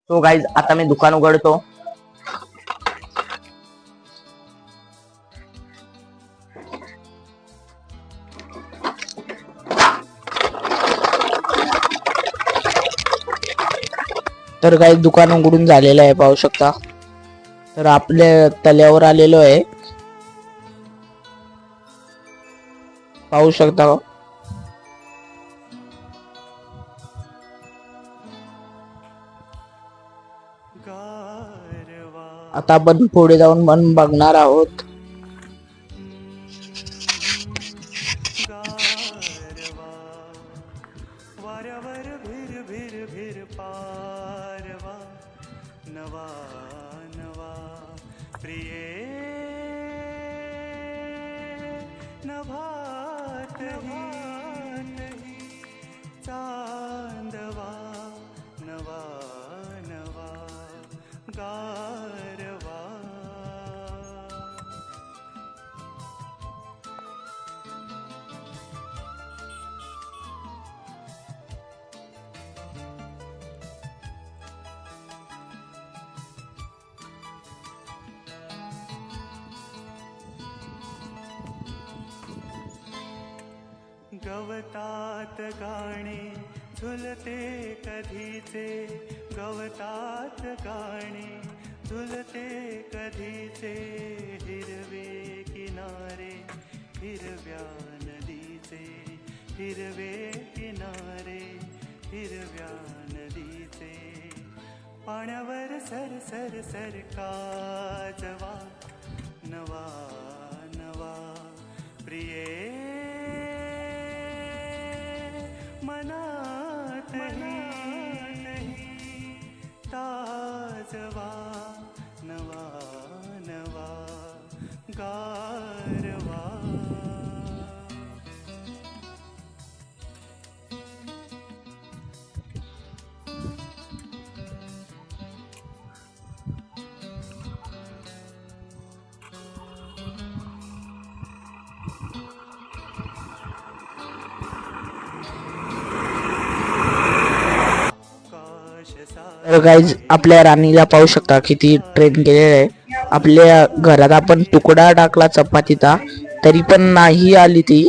So guys आता मी दुकान उघडतो. तर गाईज दुकान उघडून झालेलं आहे, पाहू शकता. तर आपल्या तल्यावर आलेलो आहे, पाहू शकता. आता आपण पुढे जाऊन मन बघणार आहोत. नवा नवा प्रिये नभात नहीं चांदवा नवा नवा गारवा. गवतात गाणे झुलते कधीचे, गवतात गाणे झुलते कधीचे, हिरवे किनारे हिरव्या नदीचे, हिरवे किनारे हिरव्या नदीचे, पाण्यावर सर सर सर काजवा नवा नवा प्रिये मनात नहीं ताजवा नवा नवा गारवा. तर गाईज आपल्या राणीला पाहू शकता किती ट्रेन केलेलं आहे. आपल्या घरात आपण तुकडा टाकला चपातीचा तरी पण नाही आली ती,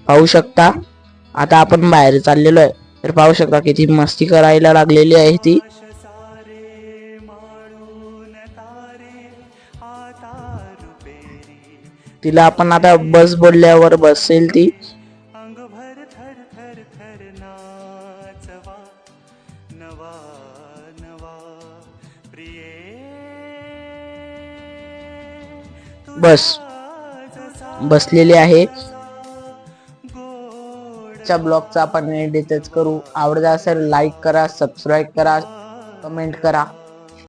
पाहू शकता. आता आपण बाहेर चाललेलो आहे, तर पाहू शकता किती मस्ती करायला लागलेली आहे ती. तिला आपण आता बस बोलल्यावर बसेल ती. अंगभर थर थर थर नाचवा नवा नवा प्रिये बस बसलेली आहे. च्या ब्लॉगचा आपण एडिटच करू. आवडत असेल लाईक करा, सबस्क्राईब करा, कमेंट करा.